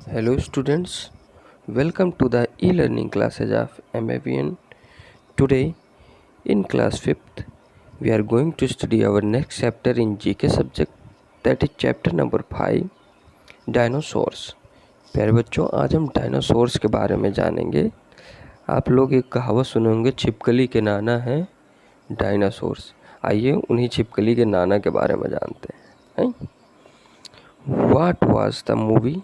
Hello students, welcome to the e-learning classes of MAVN. Today in class 5th, we are going to study our next chapter in GK subject, that is chapter number 5, Dinosaurs. प्यारे बच्चों, आज हम dinosaurs के बारे में जानेंगे। आप लोग एक कहावत सुने होंगे, छिपकली के नाना हैं डायनासोर्स। आइए उन्हीं छिपकली के नाना के बारे में जानते हैं। What was the movie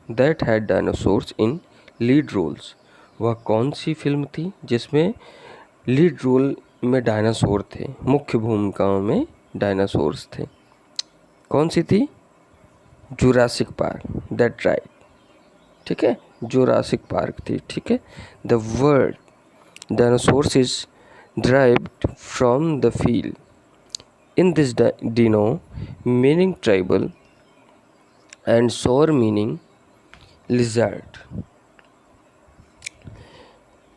that had dinosaurs in lead roles? वह कौन सी फिल्म थी जिसमें लीड रोल में डायनासोर थे, मुख्य भूमिकाओं में डायनासोर्स थे? कौन सी थी? Jurassic park, that right. ठीक है, जुरासिक पार्क थी। ठीक है। The word dinosaurs is derived from the field. In this dino meaning tribal and saur meaning lizard.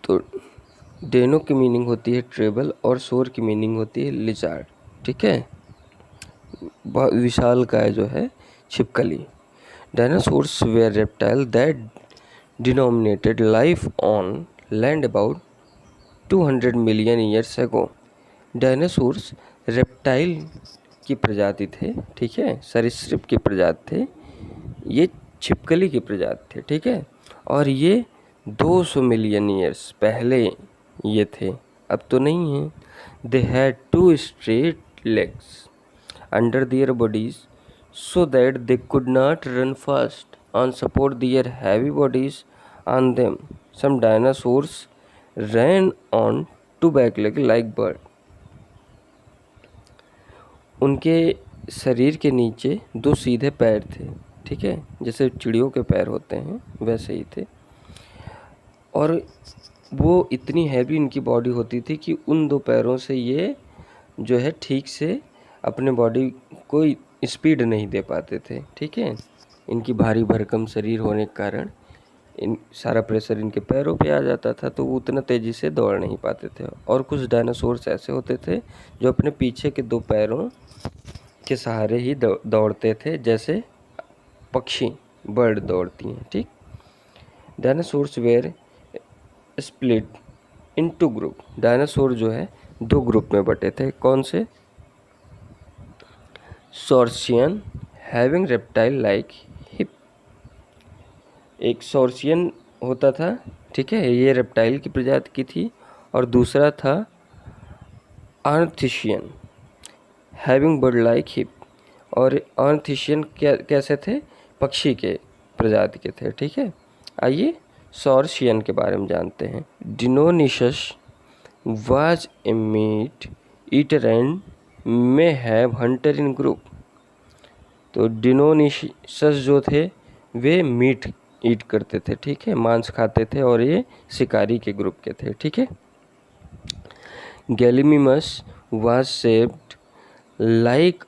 तो डेनो की मीनिंग होती है ट्रेबल और सोर की मीनिंग होती है लिजार्ड। ठीक है, बहुत विशाल काय जो है छिपकली। Dinosaurs were reptile that denominated life on land about 200 million years ago. Dinosaurs reptile की प्रजाति थे। ठीक है, सरीसृप की प्रजाति थे। ये छिपकली की प्रजाति थे। ठीक है, और ये 200 मिलियन ईयर्स पहले ये थे, अब तो नहीं है। They had 2 straight legs under their bodies so that they could not run fast on support their heavy bodies on them. Some dinosaurs ran on 2 back leg like bird. उनके शरीर के नीचे 2 सीधे पैर थे। ठीक है, जैसे चिड़ियों के पैर होते हैं वैसे ही थे। और वो इतनी हैवी इनकी बॉडी होती थी कि उन 2 पैरों से ये जो है ठीक से अपने बॉडी को स्पीड नहीं दे पाते थे। ठीक है, इनकी भारी भरकम शरीर होने के कारण इन सारा प्रेशर इनके पैरों पे आ जाता था, तो वो उतना तेज़ी से दौड़ नहीं पाते थे। और कुछ डायनासोर्स ऐसे होते थे जो अपने पीछे के 2 पैरों के सहारे ही दौड़ते थे, जैसे पक्षी, बर्ड दौड़ती हैं। ठीक, dinosaurs were split into group. Dinosaur जो है 2 ग्रुप में बटे थे। कौन से? Saurischian having reptile like hip. एक सॉर्सियन होता था। ठीक है, ये रेप्टाइल की प्रजाति की थी। और दूसरा था आर्थिशियन हैविंग बर्ड लाइक हिप। और आर्थिशियन कैसे थे? पक्षी के प्रजाति के थे। ठीक है, आइए सॉर्सियन के बारे में जानते हैं। Deinonychus was a meat eater and may have hunter in group. तो डिनोनिशस जो थे वे मीट ईट करते थे। ठीक है, मांस खाते थे और ये शिकारी के ग्रुप के थे। ठीक है। Gallimimus was shaped like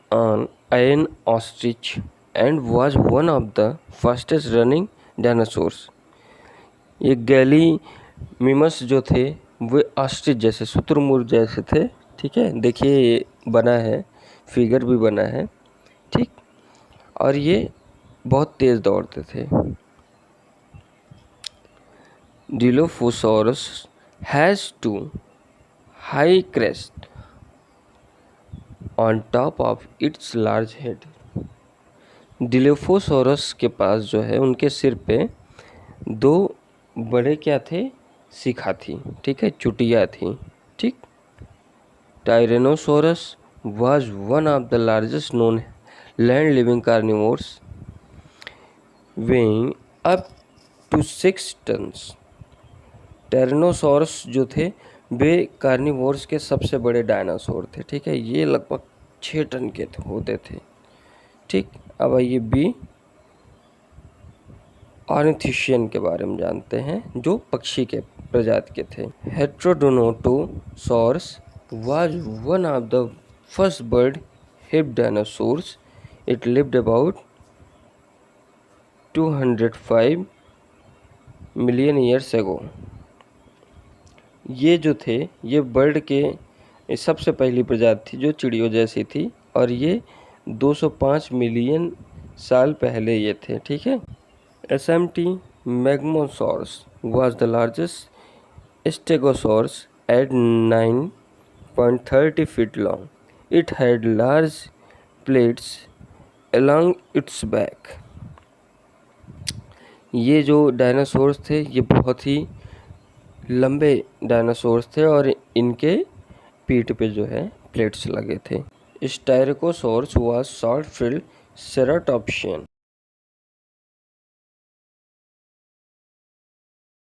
an ostrich and was one of the fastest running dinosaurs. ये गैलीमिमस जो थे वे ऑस्ट्रिच जैसे, शुतुरमुर्ग जैसे थे। ठीक है, देखिए ये बना है, फिगर भी बना है। ठीक, और ये बहुत तेज़ दौड़ते थे। Dilophosaurus has 2 high crest on top of its large head. Dilophosaurus के पास जो है उनके सिर पे 2 बड़े क्या थे? शिखा थी। ठीक है, चुटिया थी। ठीक, Tyrannosaurus was one of the largest known land living carnivores weighing up to 6 tons. Tyrannosaurus जो थे वे कार्निवोर्स के सबसे बड़े डायनासोर थे। ठीक है, ये लगभग 6 टन के होते थे। ठीक, अब आइए बी ऑर्निथिशियन के बारे में जानते हैं, जो पक्षी के प्रजाति के थे। Heterodontosaurus was one of the first bird hip dinosaurs. It lived about 205 million years ago. ये जो थे ये बर्ड के सबसे पहली प्रजाति थी जो चिड़ियों जैसी थी, और ये 205 मिलियन साल पहले ये थे। ठीक है, SMT Magmosaurus was the largest stegosaurus at 9.30 feet long. It had large plates along its back. ये जो डायनासोर्स थे ये बहुत ही लंबे डायनासोर्स थे और इनके पीठ पे जो है प्लेट्स लगे थे। स्टायरकोसोर्स वाज शॉर्ट-फिल्ड ceratopsian.